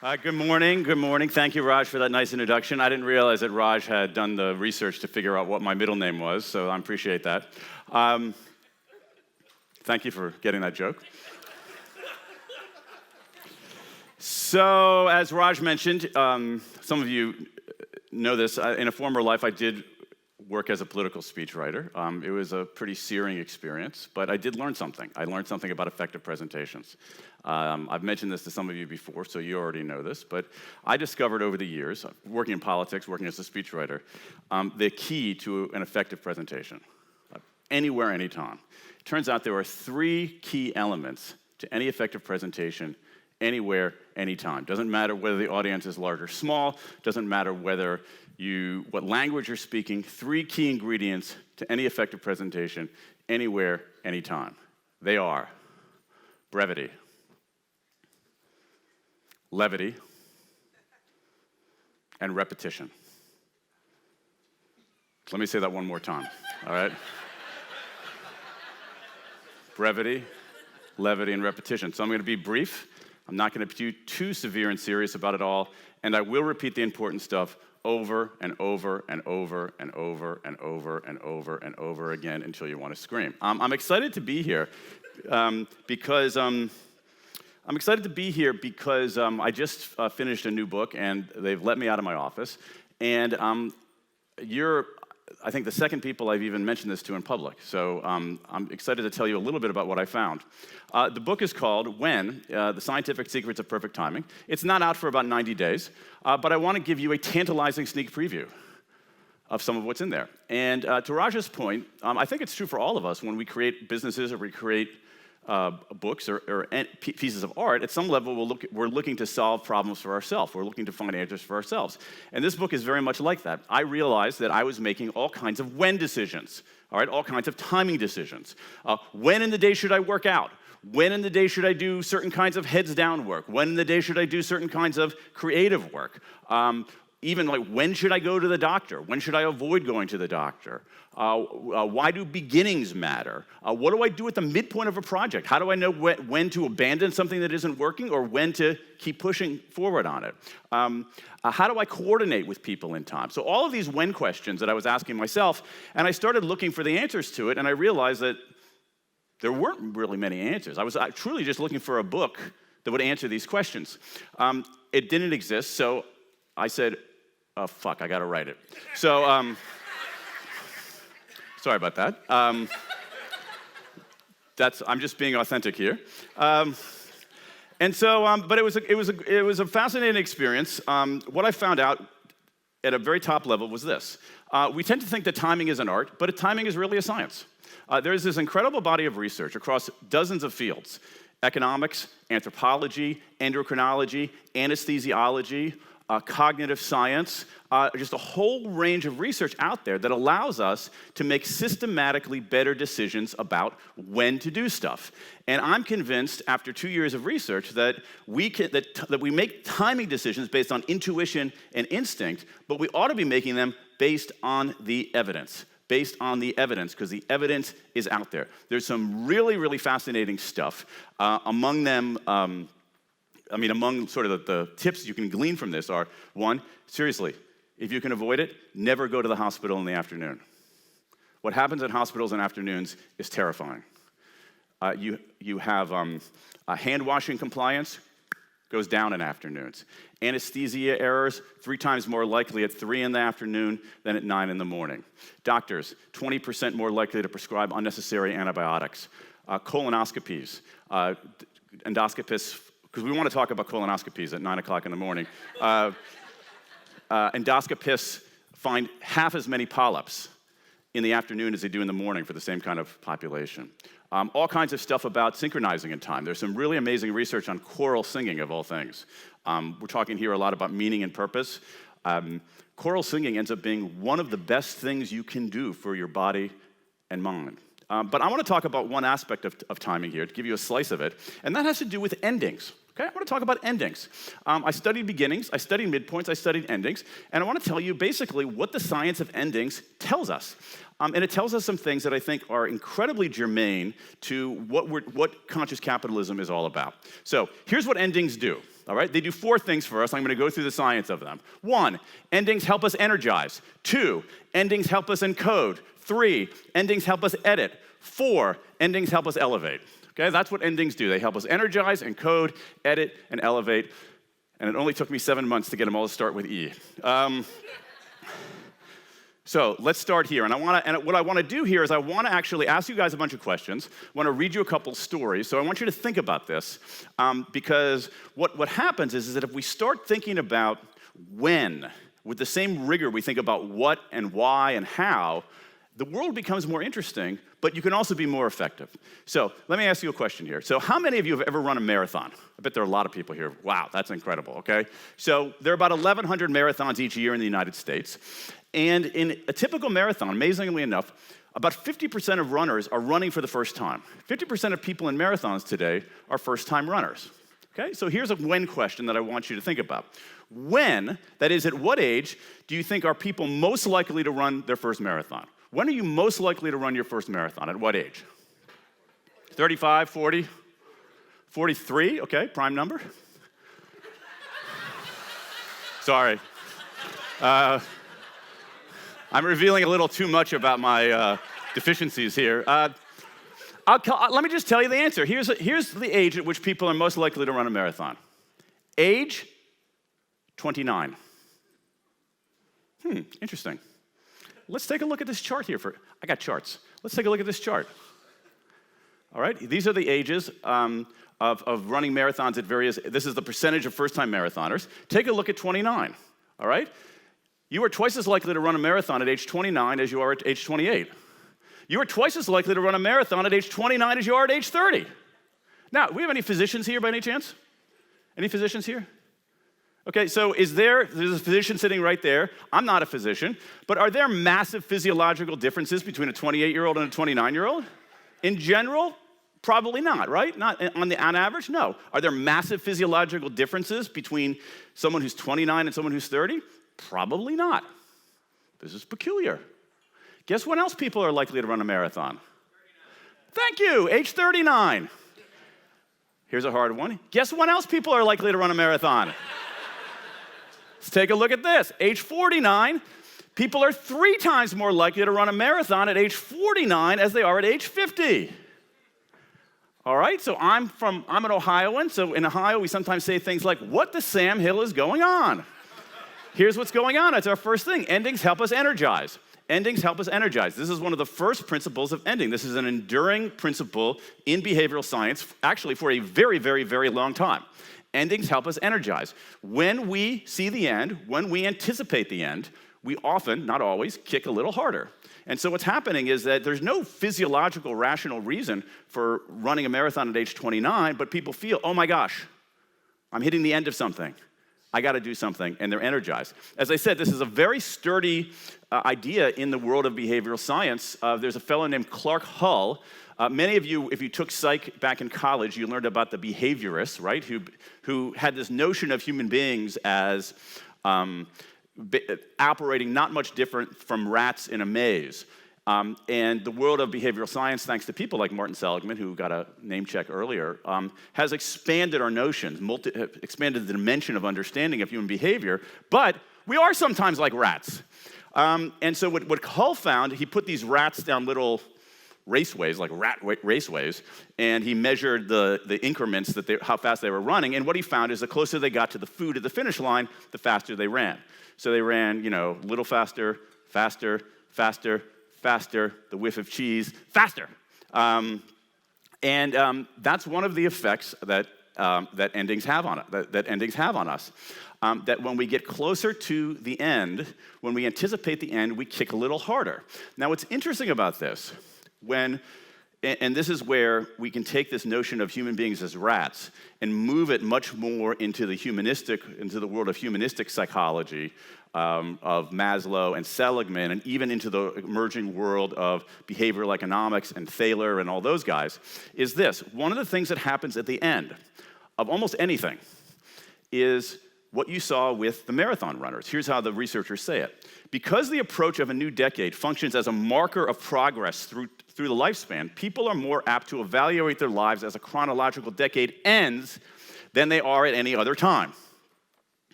Good morning. Good morning. Thank you, Raj, for that nice introduction. I didn't realize that Raj had done the research to figure out what my middle name was, so I appreciate that. Thank you for getting that joke. So, as Raj mentioned, some of you know this. In a former life, I did work as a political speechwriter. It was a pretty searing experience, but I did learn something. I learned something about effective presentations. I've mentioned this to some of you before, so you already know this, but I discovered over the years, working in politics, working as a speechwriter, the key to an effective presentation, anywhere, anytime. It turns out there are three key elements to any effective presentation, anywhere, anytime. Doesn't matter whether the audience is large or small, doesn't matter what language you're speaking, three key ingredients to any effective presentation, anywhere, anytime. They are brevity, levity, and repetition. Let me say that one more time, all right? Brevity, levity, and repetition. So I'm going to be brief. I'm not going to be too severe and serious about it all, and I will repeat the important stuff over and over and over and over and over and over and over again until you want to scream. I'm excited to be here because I just finished a new book, and they've let me out of my office. And you're, I think, the second people I've even mentioned this to in public. So I'm excited to tell you a little bit about what I found. The book is called When, The Scientific Secrets of Perfect Timing. It's not out for about 90 days, but I want to give you a tantalizing sneak preview of some of what's in there. And to Raj's point, I think it's true for all of us when we create businesses or we create books or pieces of art. At some level, we're looking to solve problems for ourselves. We're looking to find answers for ourselves. And this book is very much like that. I realized that I was making all kinds of when decisions, all right, all kinds of timing decisions. When in the day should I work out? When in the day should I do certain kinds of heads down work? When in the day should I do certain kinds of creative work? Even like, when should I go to the doctor? When should I avoid going to the doctor? Why do beginnings matter? What do I do at the midpoint of a project? How do I know when to abandon something that isn't working or when to keep pushing forward on it? How do I coordinate with people in time? So all of these when questions that I was asking myself, and I started looking for the answers to it, and I realized that there weren't really many answers. I was truly just looking for a book that would answer these questions. It didn't exist, so I said, oh, fuck, I gotta write it. So, sorry about that. I'm just being authentic here. And so, but it was a fascinating experience. What I found out at a very top level was this. We tend to think that timing is an art, but timing is really a science. There's this incredible body of research across dozens of fields: economics, anthropology, endocrinology, anesthesiology, cognitive science, just a whole range of research out there that allows us to make systematically better decisions about when to do stuff. And I'm convinced, after 2 years of research, that we make timing decisions based on intuition and instinct, but we ought to be making them based on the evidence. Because the evidence is out there. There's some really, really fascinating stuff. Among them, among sort of the tips you can glean from this are, one, seriously, if you can avoid it, never go to the hospital in the afternoon. What happens at hospitals in afternoons is terrifying. You have hand washing compliance goes down in afternoons. Anesthesia errors, 3 times more likely at 3 in the afternoon than at 9 in the morning. Doctors, 20% more likely to prescribe unnecessary antibiotics. Colonoscopies, endoscopists, because we want to talk about colonoscopies at 9 o'clock in the morning. Endoscopists find half as many polyps in the afternoon as they do in the morning for the same kind of population. All kinds of stuff about synchronizing in time. There's some really amazing research on choral singing, of all things. We're talking here a lot about meaning and purpose. Choral singing ends up being one of the best things you can do for your body and mind. But I want to talk about one aspect of timing here, to give you a slice of it, and that has to do with endings. Okay, I want to talk about endings. I studied beginnings, I studied midpoints, I studied endings, and I want to tell you basically what the science of endings tells us. And it tells us some things that I think are incredibly germane to what conscious capitalism is all about. So here's what endings do. All right, they do 4 things for us. I'm going to go through the science of them. 1, endings help us energize. 2, endings help us encode. 3, endings help us edit. 4, endings help us elevate. Okay, that's what endings do. They help us energize, encode, edit, and elevate. And it only took me 7 months to get them all to start with E. So let's start here. And what I want to do here is I want to actually ask you guys a bunch of questions. I want to read you a couple stories. So I want you to think about this because what happens is that if we start thinking about when, with the same rigor we think about what and why and how, the world becomes more interesting, but you can also be more effective. So let me ask you a question here. So how many of you have ever run a marathon? I bet there are a lot of people here. Wow, that's incredible, okay? So there are about 1,100 marathons each year in the United States. And in a typical marathon, amazingly enough, about 50% of runners are running for the first time. 50% of people in marathons today are first-time runners. Okay, so here's a when question that I want you to think about. When, that is, at what age, do you think are people most likely to run their first marathon? When are you most likely to run your first marathon? At what age? 35, 40, 43? Okay, prime number. Sorry. I'm revealing a little too much about my deficiencies here. Let me just tell you the answer. Here's the age at which people are most likely to run a marathon. Age 29. Interesting. Let's take a look at this chart here. I got charts. Let's take a look at this chart. All right, these are the ages of running marathons at various, this is the percentage of first-time marathoners. Take a look at 29, all right? You are twice as likely to run a marathon at age 29 as you are at age 28. You are twice as likely to run a marathon at age 29 as you are at age 30. Now, do we have any physicians here by any chance? Any physicians here? Okay, so there's a physician sitting right there. I'm not a physician, but are there massive physiological differences between a 28-year-old and a 29-year-old? In general, probably not, right? Not on average, no. Are there massive physiological differences between someone who's 29 and someone who's 30? Probably not. This is peculiar. Guess when else people are likely to run a marathon? 39. Thank you, age 39. Here's a hard one. Guess when else people are likely to run a marathon? Let's take a look at this. Age 49, people are 3 times more likely to run a marathon at age 49 as they are at age 50. All right, so I'm an Ohioan, so in Ohio we sometimes say things like, what the Sam Hill is going on? Here's what's going on. It's our first thing. Endings help us energize. Endings help us energize. This is one of the first principles of ending. This is an enduring principle in behavioral science, actually for a very, very, very long time. Endings help us energize. When we see the end, when we anticipate the end, we often, not always, kick a little harder. And so what's happening is that there's no physiological, rational reason for running a marathon at age 29, but people feel, oh my gosh, I'm hitting the end of something. I got to do something, and they're energized. As I said, this is a very sturdy idea in the world of behavioral science. There's a fellow named Clark Hull. Many of you, if you took psych back in college, you learned about the behaviorists, right, who had this notion of human beings as operating not much different from rats in a maze. And the world of behavioral science, thanks to people like Martin Seligman, who got a name check earlier, has expanded our notions, expanded the dimension of understanding of human behavior, but we are sometimes like rats. And so what Hull found, he put these rats down little raceways, like rat raceways, and he measured the increments, how fast they were running, and what he found is the closer they got to the food at the finish line, the faster they ran. So they ran, a little faster, faster, faster, faster, the whiff of cheese, faster. That's one of the effects that endings have on it, that endings have on us. That when we get closer to the end, when we anticipate the end, we kick a little harder. Now, what's interesting about this, and this is where we can take this notion of human beings as rats and move it much more into the world of humanistic psychology, of Maslow and Seligman, and even into the emerging world of behavioral economics and Thaler and all those guys, is this. One of the things that happens at the end of almost anything is what you saw with the marathon runners. Here's how the researchers say it. Because the approach of a new decade functions as a marker of progress through the lifespan, people are more apt to evaluate their lives as a chronological decade ends than they are at any other time.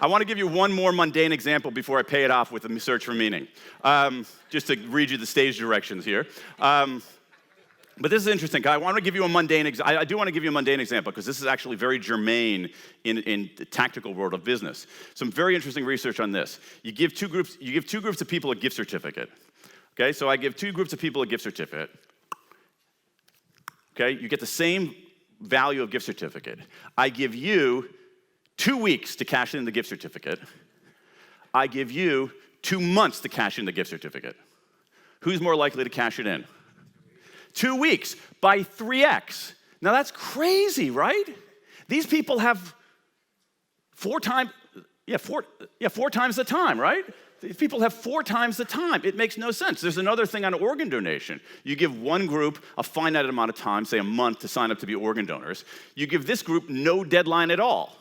I want to give you one more mundane example before I pay it off with the search for meaning, just to read you the stage directions here. But this is interesting. I want to give you a mundane. I do want to give you a mundane example because this is actually very germane in the tactical world of business. Some very interesting research on this. You give two groups of people a gift certificate. Okay, so I give two groups of people a gift certificate. Okay, you get the same value of gift certificate. I give you 2 weeks to cash in the gift certificate. I give you 2 months to cash in the gift certificate. Who's more likely to cash it in? 2 weeks by 3x. Now that's crazy, right? These people have four times the time, right? These people have 4 times the time. It makes no sense. There's another thing on organ donation. You give one group a finite amount of time, say a month, to sign up to be organ donors. You give this group no deadline at all.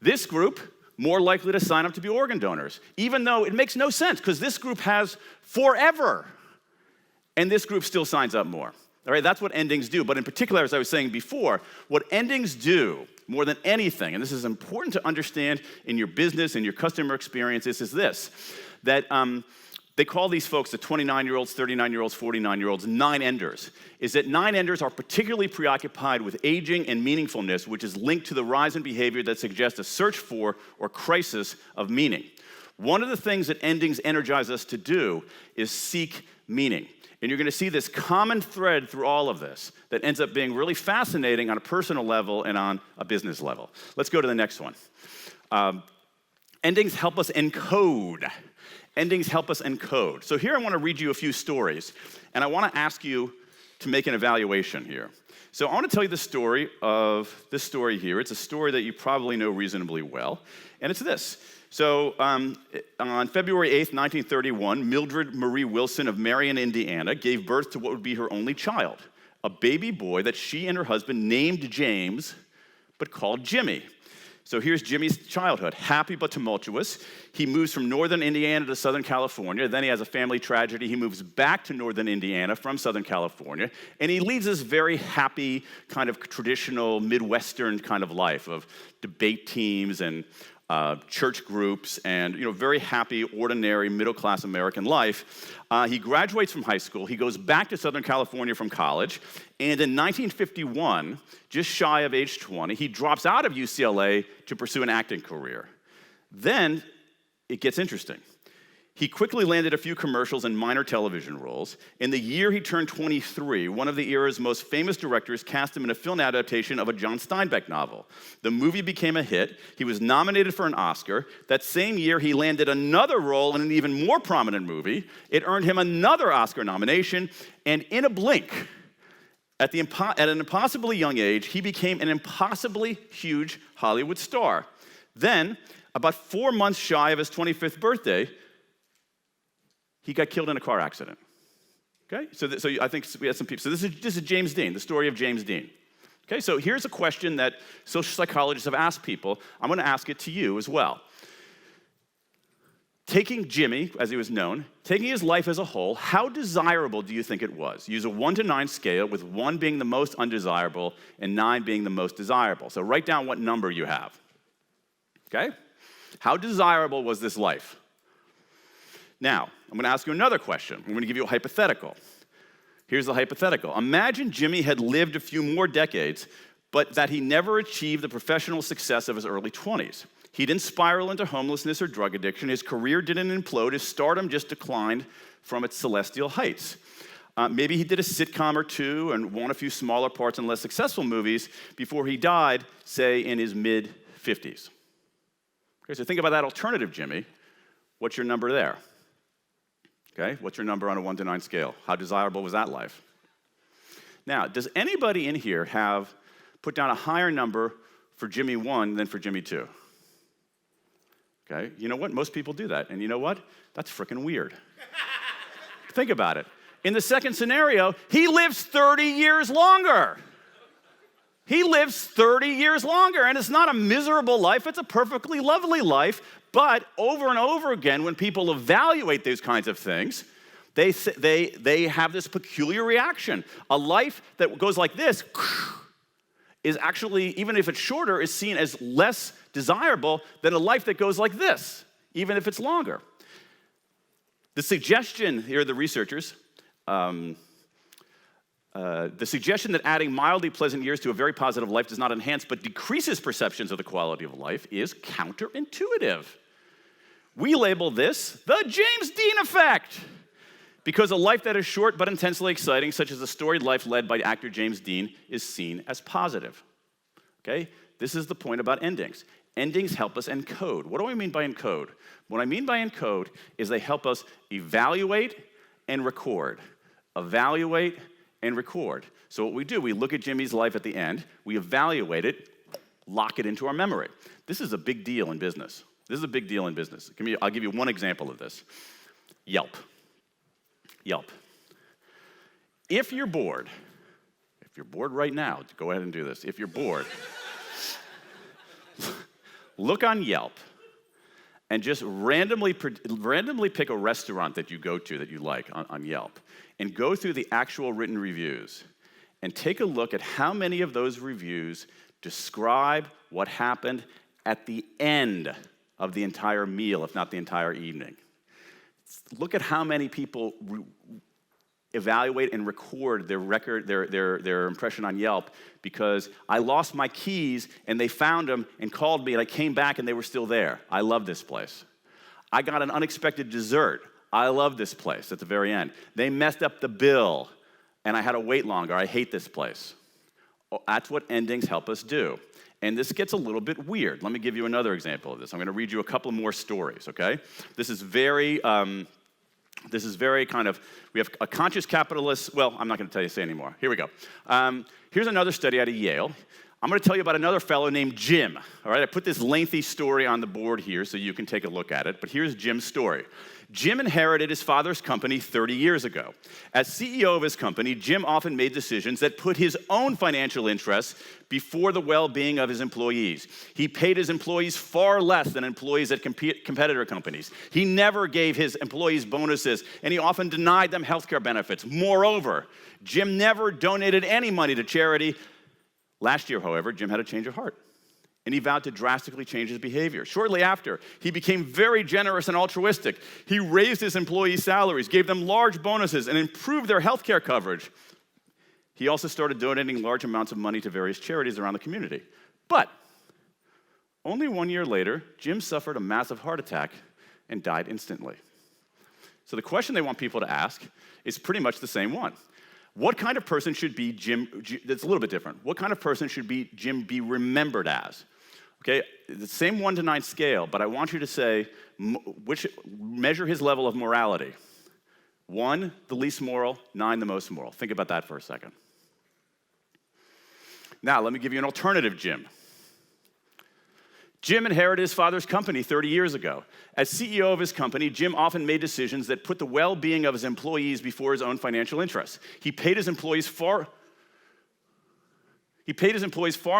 This group, more likely to sign up to be organ donors, even though it makes no sense because this group has forever. And this group still signs up more. All right, that's what endings do. But in particular, as I was saying before, what endings do more than anything, and this is important to understand in your business and your customer experiences, is this, that they call these folks, the 29-year-olds, 39-year-olds, 49-year-olds, nine-enders, is that nine-enders are particularly preoccupied with aging and meaningfulness, which is linked to the rise in behavior that suggests a search for or crisis of meaning. One of the things that endings energize us to do is seek meaning. And you're going to see this common thread through all of this that ends up being really fascinating on a personal level and on a business level. Let's go to the next one. Endings help us encode. Endings help us encode. So here I want to read you a few stories, and I want to ask you to make an evaluation here. So I want to tell you the story of this story here. It's a story that you probably know reasonably well, and it's this. So on February 8th, 1931, Mildred Marie Wilson of Marion, Indiana, gave birth to what would be her only child, a baby boy that she and her husband named James, but called Jimmy. So here's Jimmy's childhood, happy but tumultuous. He moves from northern Indiana to southern California. Then he has a family tragedy. He moves back to northern Indiana from southern California. And he leads this very happy, kind of traditional Midwestern kind of life of debate teams and church groups and very happy, ordinary, middle-class American life. He graduates from high school. He goes back to Southern California from college. And in 1951, just shy of age 20, he drops out of UCLA to pursue an acting career. Then it gets interesting. He quickly landed a few commercials and minor television roles. In the year he turned 23, one of the era's most famous directors cast him in a film adaptation of a John Steinbeck novel. The movie became a hit. He was nominated for an Oscar. That same year, he landed another role in an even more prominent movie. It earned him another Oscar nomination. And in a blink, at an impossibly young age, he became an impossibly huge Hollywood star. Then, about 4 months shy of his 25th birthday, he got killed in a car accident. Okay, so I think we had some people. So this is James Dean, the story of James Dean. Okay, so here's a question that social psychologists have asked people. I'm going to ask it to you as well. Taking Jimmy, as he was known, taking his life as a whole, how desirable do you think it was? Use a 1 to 9 scale, with 1 being the most undesirable and 9 being the most desirable. So write down what number you have. Okay? How desirable was this life? Now, I'm going to ask you another question. I'm going to give you a hypothetical. Here's the hypothetical. Imagine Jimmy had lived a few more decades, but that he never achieved the professional success of his early 20s. He didn't spiral into homelessness or drug addiction. His career didn't implode. His stardom just declined from its celestial heights. Maybe he did a sitcom or two and won a few smaller parts in less successful movies before he died, say, in his mid-50s. Okay, so think about that alternative, Jimmy. What's your number there? Okay, what's your number on a 1 to 9 scale? How desirable was that life? Now, does anybody in here have put down a higher number for Jimmy 1 than for Jimmy 2? Okay, you know what? Most people do that. And you know what? That's freaking weird. Think about it. In the second scenario, he lives 30 years longer. he lives 30 years longer. And it's not a miserable life, it's a perfectly lovely life. But over and over again, when people evaluate those kinds of things, they have this peculiar reaction. A life that goes like this is actually, even if it's shorter, is seen as less desirable than a life that goes like this, even if it's longer. The suggestion, here are the researchers, the suggestion that adding mildly pleasant years to a very positive life does not enhance but decreases perceptions of the quality of life is counterintuitive. We label this the James Dean effect, because a life that is short but intensely exciting, such as the storied life led by actor James Dean, is seen as positive. Okay? This is the point about endings. Endings help us encode. What do I mean by encode? What I mean by encode is they help us evaluate and record. Evaluate and record. So what we do, we look at Jimmy's life at the end, we evaluate it, lock it into our memory. This is a big deal in business. This is a big deal in business. I'll give you one example of this. Yelp. If you're bored right now, go ahead and do this. If you're bored, look on Yelp and just randomly pick a restaurant that you go to that you like on Yelp and go through the actual written reviews and take a look at how many of those reviews describe what happened at the end of the entire meal, if not the entire evening. Look at how many people evaluate and record their impression on Yelp, because I lost my keys and they found them and called me and I came back and they were still there. I love this place. I got an unexpected dessert. I love this place at the very end. They messed up the bill and I had to wait longer. I hate this place. That's what endings help us do. And this gets a little bit weird. Let me give you another example of this. I'm going to read you a couple more stories, okay? This is very kind of, we have a conscious capitalist. Well, I'm not going to say anymore. Here we go. Here's another study out of Yale. I'm going to tell you about another fellow named Jim. All right, I put this lengthy story on the board here so you can take a look at it. But here's Jim's story. Jim inherited his father's company 30 years ago. As CEO of his company, Jim often made decisions that put his own financial interests before the well-being of his employees. He paid his employees far less than employees at competitor companies. He never gave his employees bonuses, and he often denied them healthcare benefits. Moreover, Jim never donated any money to charity. Last year, however, Jim had a change of heart, and he vowed to drastically change his behavior. Shortly after, he became very generous and altruistic. He raised his employees' salaries, gave them large bonuses, and improved their health care coverage. He also started donating large amounts of money to various charities around the community. But only 1 year later, Jim suffered a massive heart attack and died instantly. So the question they want people to ask is pretty much the same one. What kind of person should be Jim? That's a little bit different. What kind of person should Jim be remembered as? Okay, the same 1 to 9 scale, but I want you to say, measure his level of morality. 1, the least moral, 9, the most moral. Think about that for a second. Now, let me give you an alternative Jim. Jim inherited his father's company 30 years ago. As CEO of his company, Jim often made decisions that put the well-being of his employees before his own financial interests. He paid his employees far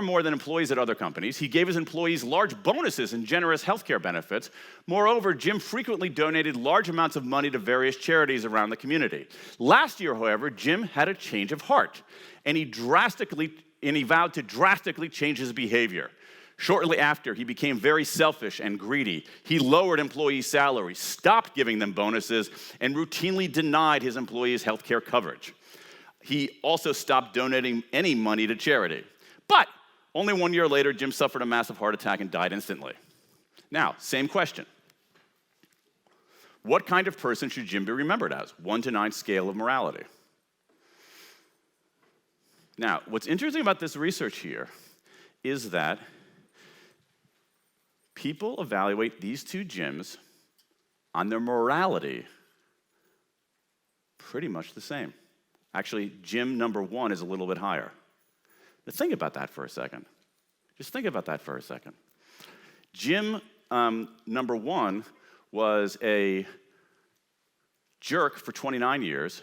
more than employees at other companies. He gave his employees large bonuses and generous healthcare benefits. Moreover, Jim frequently donated large amounts of money to various charities around the community. Last year, however, Jim had a change of heart, and he vowed to drastically change his behavior. Shortly after, he became very selfish and greedy. He lowered employees' salaries, stopped giving them bonuses, and routinely denied his employees health care coverage. He also stopped donating any money to charity. But only 1 year later, Jim suffered a massive heart attack and died instantly. Now, same question. What kind of person should Jim be remembered as? 1 to 9 scale of morality. Now, what's interesting about this research here is that people evaluate these 2 Jims on their morality pretty much the same. Actually, Jim number 1 is a little bit higher. Let's think about that for a second. Just think about that for a second. Jim number 1 was a jerk for 29 years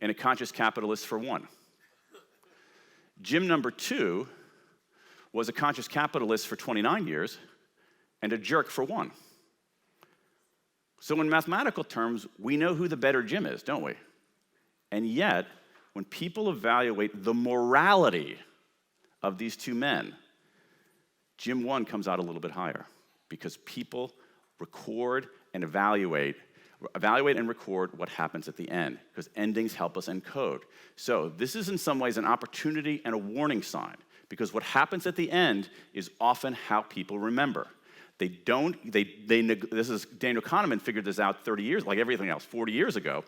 and a conscious capitalist for 1. Jim number 2 was a conscious capitalist for 29 years and a jerk for 1. So in mathematical terms, we know who the better Jim is, don't we? And yet, when people evaluate the morality of these 2 men, Jim 1 comes out a little bit higher because people record and evaluate and record what happens at the end, because endings help us encode. So this is in some ways an opportunity and a warning sign, because what happens at the end is often how people remember. This is Daniel Kahneman figured this out 30 years, like everything else, 40 years ago.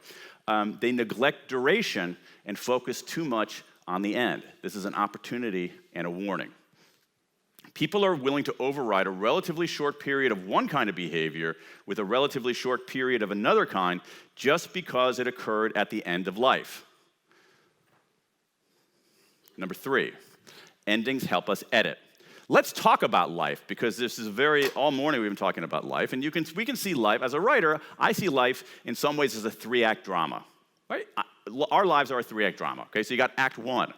They neglect duration and focus too much on the end. This is an opportunity and a warning. People are willing to override a relatively short period of one kind of behavior with a relatively short period of another kind just because it occurred at the end of life. Number 3, endings help us edit. Let's talk about life, because this is all morning we've been talking about life, and we can see life, as a writer, I see life in some ways as a 3-act drama, right? Our lives are a 3-act drama, okay? So you got act 1.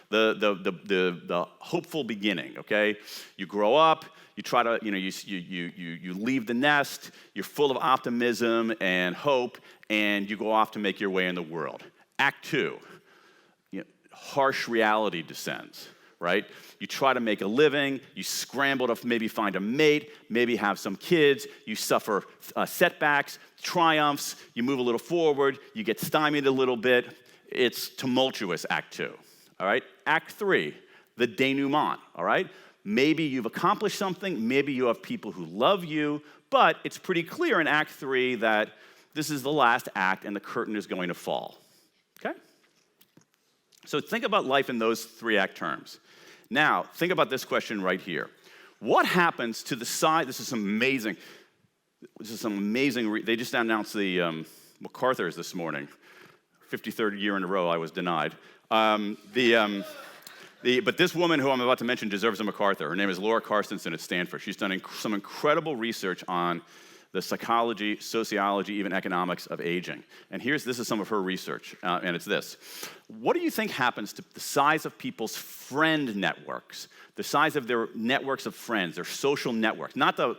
The hopeful beginning, okay? You grow up, you try to, you leave the nest, you're full of optimism and hope, and you go off to make your way in the world. Act 2, harsh reality descends, right? You try to make a living, you scramble to maybe find a mate, maybe have some kids, you suffer setbacks, triumphs, you move a little forward, you get stymied a little bit. It's tumultuous, Act 2. All right, Act 3, the denouement, all right? Maybe you've accomplished something, maybe you have people who love you, but it's pretty clear in Act 3 that this is the last act and the curtain is going to fall, okay? So think about life in those 3-act terms. Now, think about this question right here. What happens to the side, this is some amazing, they just announced the MacArthur's this morning, 53rd year in a row I was denied. But this woman who I'm about to mention deserves a MacArthur. Her name is Laura Carstensen at Stanford. She's done some incredible research on the psychology, sociology, even economics of aging. And this is some of her research, and it's this. What do you think happens to the size of people's friend networks, the size of their networks of friends, their social networks, not the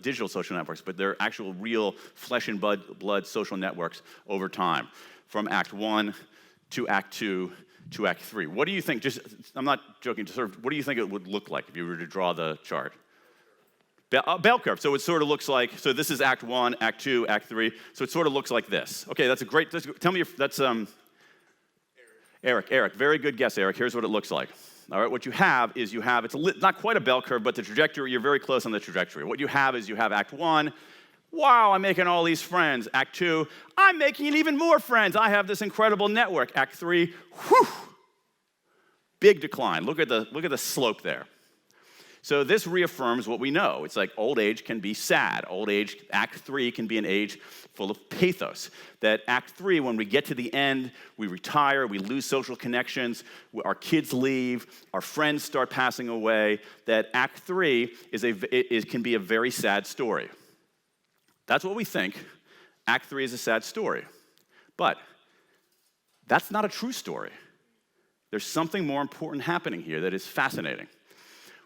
digital social networks, but their actual real flesh and blood social networks over time, from Act 1 to Act 2 to Act 3. What do you think, I'm not joking, what do you think it would look like if you were to draw the chart? Bell curve. So it sort of looks like, so this is Act 1, Act 2, Act 3. So it sort of looks like this. Okay, tell me if that's, Eric, very good guess, Eric. Here's what it looks like. All right, what you have is it's not quite a bell curve, but the trajectory, you're very close on the trajectory. What you have is Act 1, wow, I'm making all these friends. Act 2, I'm making even more friends. I have this incredible network. Act 3, whew, big decline. Look at the slope there. So this reaffirms what we know. It's like old age can be sad. Old age, Act 3 can be an age full of pathos. That Act 3, when we get to the end, we retire, we lose social connections, our kids leave, our friends start passing away. That Act 3 can be a very sad story. That's what we think. Act 3 is a sad story. But that's not a true story. There's something more important happening here that is fascinating.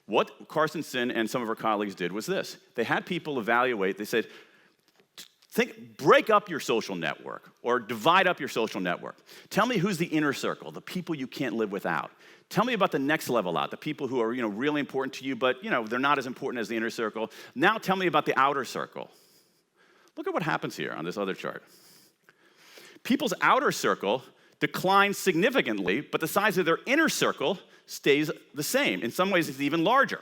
What Carstensen and some of her colleagues did was this. They had people evaluate, they said, break up your social network or divide up your social network. Tell me who's the inner circle, the people you can't live without. Tell me about the next level out, the people who are really important to you, but they're not as important as the inner circle. Now tell me about the outer circle. Look at what happens here on this other chart. People's outer circle declines significantly, but the size of their inner circle stays the same. In some ways, it's even larger.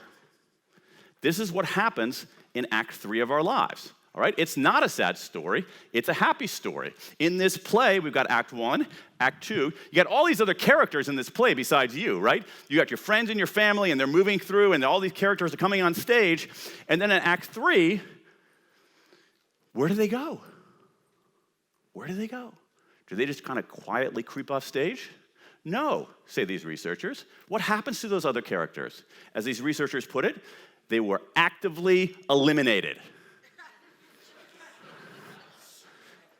This is what happens in Act 3 of our lives. All right? It's not a sad story. It's a happy story. In this play, we've got Act 1, Act 2. You got all these other characters in this play besides you, right? You got your friends and your family, and they're moving through, and all these characters are coming on stage. And then in Act 3, where do they go? Where do they go? Do they just kind of quietly creep off stage? No, say these researchers. What happens to those other characters? As these researchers put it, they were actively eliminated.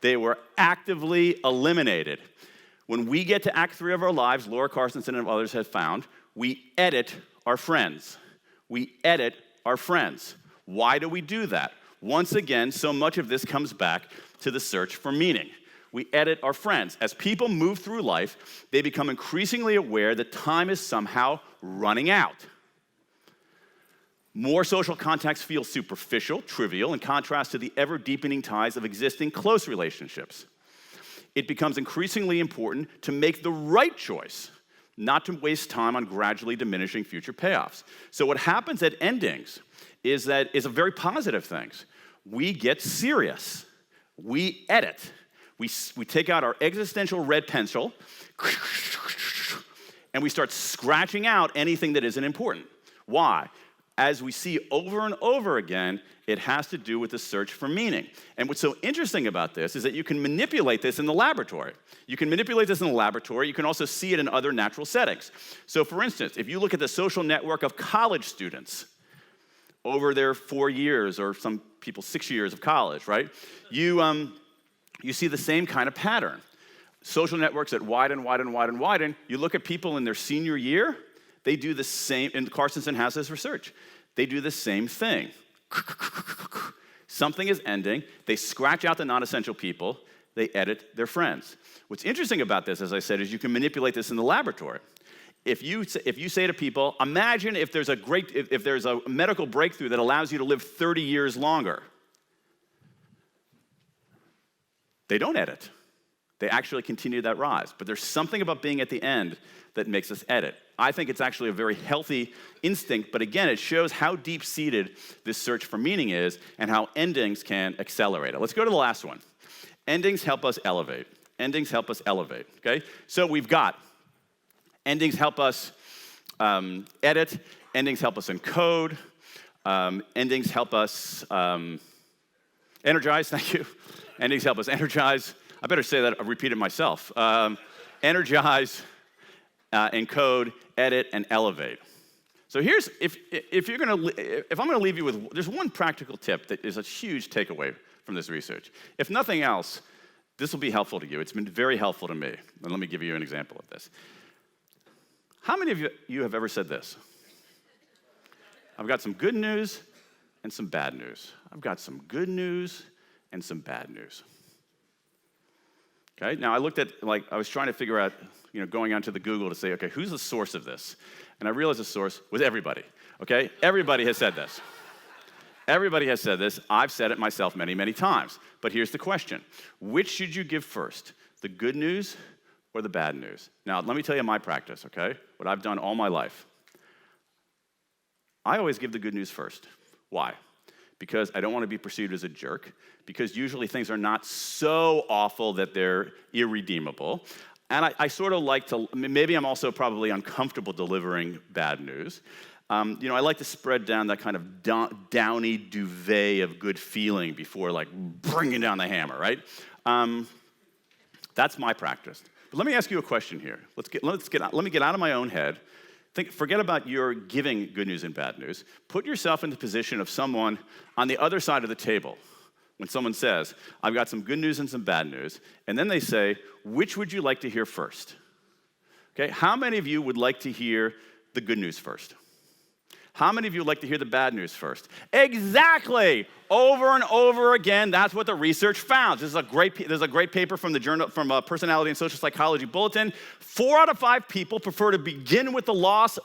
They were actively eliminated. When we get to Act 3 of our lives, Laura Carstensen and others have found, we edit our friends. We edit our friends. Why do we do that? Once again, so much of this comes back to the search for meaning. We edit our friends. As people move through life, they become increasingly aware that time is somehow running out. More social contacts feel superficial, trivial, in contrast to the ever-deepening ties of existing close relationships. It becomes increasingly important to make the right choice, not to waste time on gradually diminishing future payoffs. So what happens at endings is a very positive thing. We get serious. We edit. We take out our existential red pencil, and we start scratching out anything that isn't important. Why? As we see over and over again, it has to do with the search for meaning. And what's so interesting about this is that you can manipulate this in the laboratory. You can manipulate this in the laboratory. You can also see it in other natural settings. So for instance, if you look at the social network of college students over their 4 years, or some people 6 years of college, right? You see the same kind of pattern. Social networks that widen, widen, widen, widen. You look at people in their senior year, they do the same, and Carstensen has this research. They do the same thing. Something is ending. They scratch out the non-essential people. They edit their friends. What's interesting about this, as I said, is you can manipulate this in the laboratory. If you say to people, imagine if there's a medical breakthrough that allows you to live 30 years longer. They don't edit. They actually continue that rise. But there's something about being at the end that makes us edit. I think it's actually a very healthy instinct, but again, it shows how deep-seated this search for meaning is and how endings can accelerate it. Let's go to the last one. Endings help us elevate. Endings help us elevate, okay? So we've got endings help us edit. Endings help us encode. Endings help us energize, thank you. Endings help us energize. I better say that, I'll repeat it myself. Energize, encode, edit, and elevate. So here's, if I'm gonna leave you with, there's one practical tip that is a huge takeaway from this research. If nothing else, this will be helpful to you. It's been very helpful to me. And let me give you an example of this. How many of you have ever said this? I've got some good news and some bad news. I've got some good news and some bad news. Okay, now I looked at, I was trying to figure out, going onto the Google to say, okay, who's the source of this? And I realized the source was everybody, okay? Everybody has said this. Everybody has said this. I've said it myself many, many times. But here's the question. Which should you give first, the good news or the bad news? Now, let me tell you my practice, okay? What I've done all my life. I always give the good news first. Why? Because I don't want to be perceived as a jerk, because usually things are not so awful that they're irredeemable. And I sort of like to, maybe I'm also probably uncomfortable delivering bad news. I like to spread down that kind of downy duvet of good feeling before bringing down the hammer, right? That's my practice. But let me ask you a question here. Let me get out of my own head. Forget about your giving good news and bad news. Put yourself in the position of someone on the other side of the table. When someone says, I've got some good news and some bad news, and then they say, which would you like to hear first? Okay, how many of you would like to hear the good news first? How many of you would like to hear the bad news first? Exactly! Over and over again, that's what the research found. There's a great paper from the journal, from Personality and Social Psychology Bulletin. 4 out of 5 people prefer to begin with a loss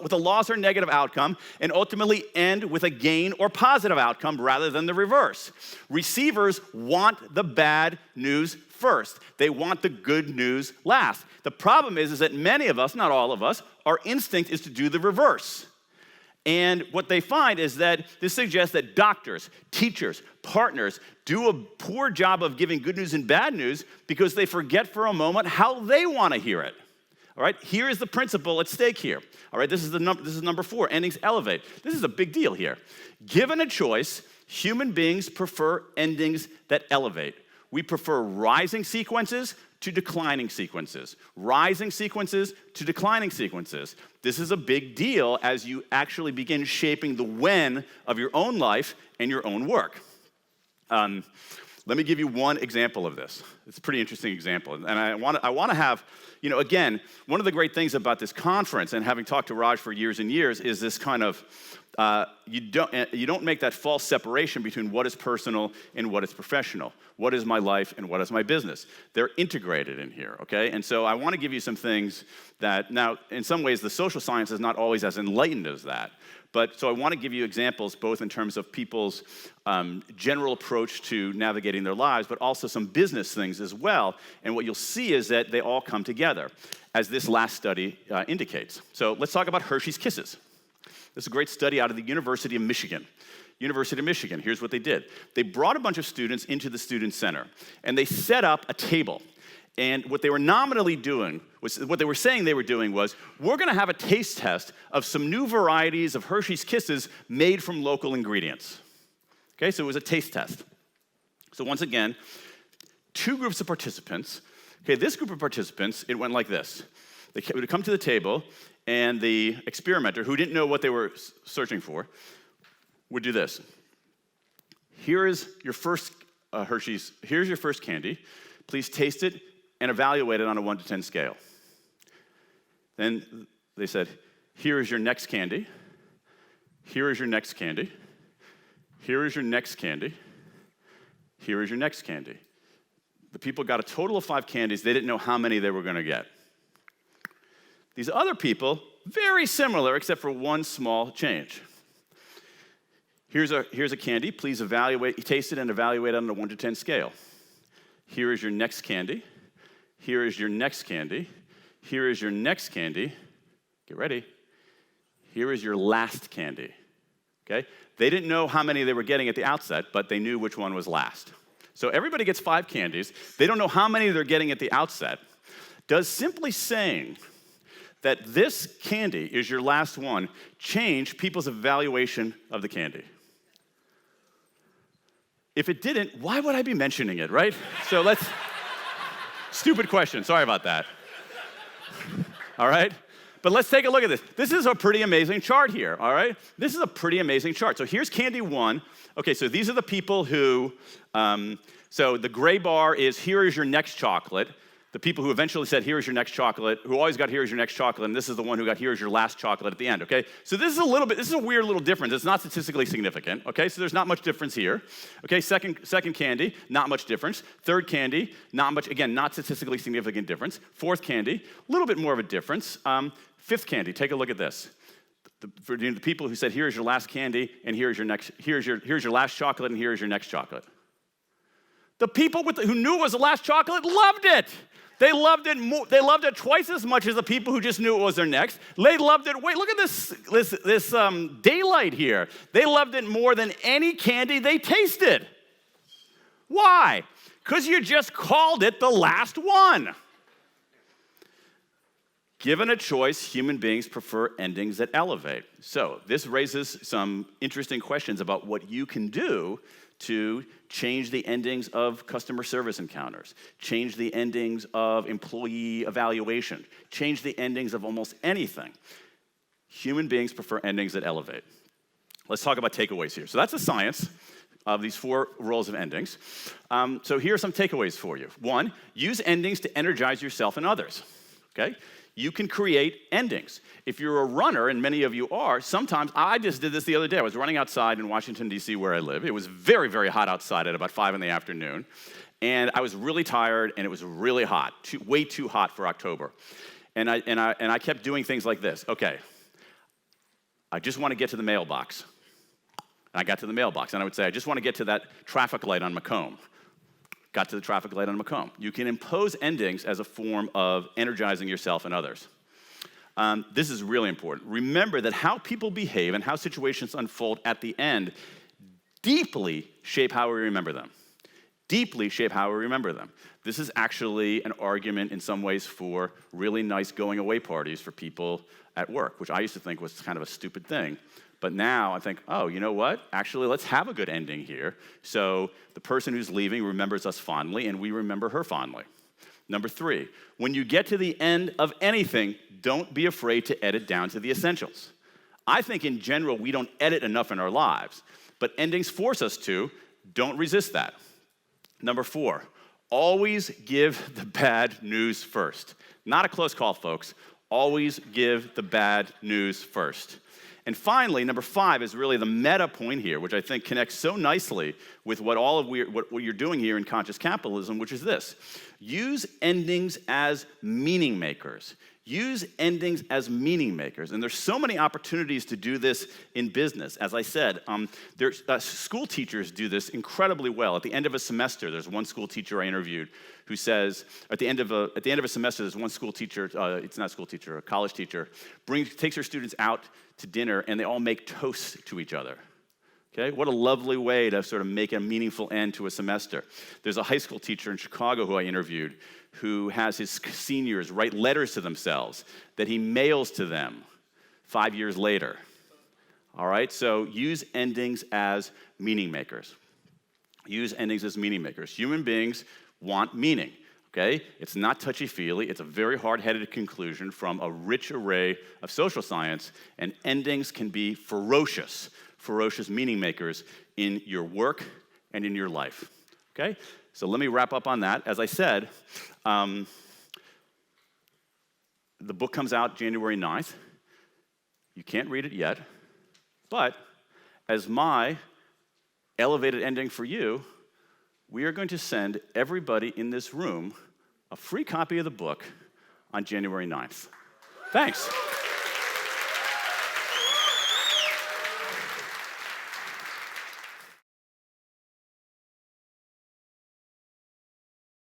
or negative outcome and ultimately end with a gain or positive outcome rather than the reverse. Receivers want the bad news first. They want the good news last. The problem is that many of us, not all of us, our instinct is to do the reverse. And what they find is that this suggests that doctors, teachers, partners do a poor job of giving good news and bad news because they forget for a moment how they want to hear it. All right, here is the principle at stake here. All right, this is number 4, endings elevate. This is a big deal here. Given a choice, human beings prefer endings that elevate. We prefer rising sequences to declining sequences. Rising sequences to declining sequences. This is a big deal as you actually begin shaping the when of your own life and your own work. Let me give you one example of this. It's a pretty interesting example. And I want to have, again, one of the great things about this conference and having talked to Raj for years and years is this kind of, you don't make that false separation between what is personal and what is professional. What is my life and what is my business? They're integrated in here, okay? And so I want to give you some things that, now, in some ways, the social science is not always as enlightened as that. But so I want to give you examples both in terms of people's general approach to navigating their lives, but also some business things as well. And what you'll see is that they all come together, as this last study indicates. So let's talk about Hershey's Kisses. This is a great study out of the University of Michigan. University of Michigan, here's what they did. They brought a bunch of students into the student center, and they set up a table. And what they were nominally doing, what they were saying they were doing was, we're going to have a taste test of some new varieties of Hershey's Kisses made from local ingredients. Okay, so it was a taste test. So once again, two groups of participants. Okay, this group of participants, it went like this. They would come to the table, and the experimenter, who didn't know what they were searching for, would do this. Here is your first Hershey's, here's your first candy. Please taste it and evaluate it on a 1 to 10 scale. Then they said, here is your next candy. Here is your next candy. Here is your next candy. Here is your next candy. The people got a total of 5 candies. They didn't know how many they were going to get. These other people, very similar, except for one small change. Here's a candy. Please taste it and evaluate it on a 1 to 10 scale. Here is your next candy. Here is your next candy. Here is your next candy. Get ready. Here is your last candy. Okay? They didn't know how many they were getting at the outset, but they knew which one was last. So everybody gets 5 candies. They don't know how many they're getting at the outset. Does simply saying that this candy is your last one change people's evaluation of the candy? If it didn't, why would I be mentioning it, right? So let's, stupid question, sorry about that. All right? But let's take a look at this. This is a pretty amazing chart here, all right? This is a pretty amazing chart. So here's candy 1. Okay, so these are the people who, so the gray bar is here is your next chocolate. The people who eventually said, here is your next chocolate, who always got here is your next chocolate, and this is the one who got here is your last chocolate at the end, okay? So this is a weird little difference. It's not statistically significant, okay? So there's not much difference here. Okay, second candy, not much difference. Third candy, not much, again, not statistically significant difference. Fourth candy, a little bit more of a difference. Fifth candy, take a look at this. For the people who said, here is your last candy, and here's your last chocolate, and here is your next chocolate. The people who knew it was the last chocolate loved it. They loved it more, they loved it twice as much as the people who just knew it was their next. They loved it. Wait, look at this daylight here. They loved it more than any candy they tasted. Why? Because you just called it the last one. Given a choice, human beings prefer endings that elevate. So this raises some interesting questions about what you can do to change the endings of customer service encounters, change the endings of employee evaluation, change the endings of almost anything. Human beings prefer endings that elevate. Let's talk about takeaways here. So that's the science of these 4 roles of endings. So here are some takeaways for you. 1, use endings to energize yourself and others, okay? You can create endings. If you're a runner, and many of you are, sometimes, I just did this the other day. I was running outside in Washington, D.C., where I live. It was very, very hot outside at about 5 in the afternoon. And I was really tired, and it was really hot, way too hot for October. And I kept doing things like this. Okay, I just want to get to the mailbox. And I got to the mailbox, and I would say, I just want to get to that traffic light on Macomb. Got to the traffic light on Macomb. You can impose endings as a form of energizing yourself and others. This is really important. Remember that how people behave and how situations unfold at the end deeply shape how we remember them. Deeply shape how we remember them. This is actually an argument in some ways for really nice going away parties for people at work, which I used to think was kind of a stupid thing. But now I think, oh, you know what? Actually, let's have a good ending here. So the person who's leaving remembers us fondly, and we remember her fondly. Number 3, when you get to the end of anything, don't be afraid to edit down to the essentials. I think in general, we don't edit enough in our lives, but endings force us to. Don't resist that. Number 4, always give the bad news first. Not a close call, folks. Always give the bad news first. And finally, number 5 is really the meta point here, which I think connects so nicely with what you're doing here in conscious capitalism, which is this. Use endings as meaning makers. Use endings as meaning makers. And there's so many opportunities to do this in business. As I said, school teachers do this incredibly well. At the end of a semester, there's one school teacher I interviewed who says, at the end of a semester, there's one school teacher, it's not a school teacher, a college teacher, takes her students out to dinner, and they all make toasts to each other. Okay, what a lovely way to sort of make a meaningful end to a semester. There's a high school teacher in Chicago who I interviewed who has his seniors write letters to themselves that he mails to them 5 years later. All right, so use endings as meaning makers. Use endings as meaning makers. Human beings want meaning. Okay, it's not touchy-feely. It's a very hard-headed conclusion from a rich array of social science, and endings can be ferocious meaning makers in your work and in your life. Okay, so let me wrap up on that. As I said, the book comes out January 9th. You can't read it yet, but as my elevated ending for you, we are going to send everybody in this room a free copy of the book on January 9th. Thanks.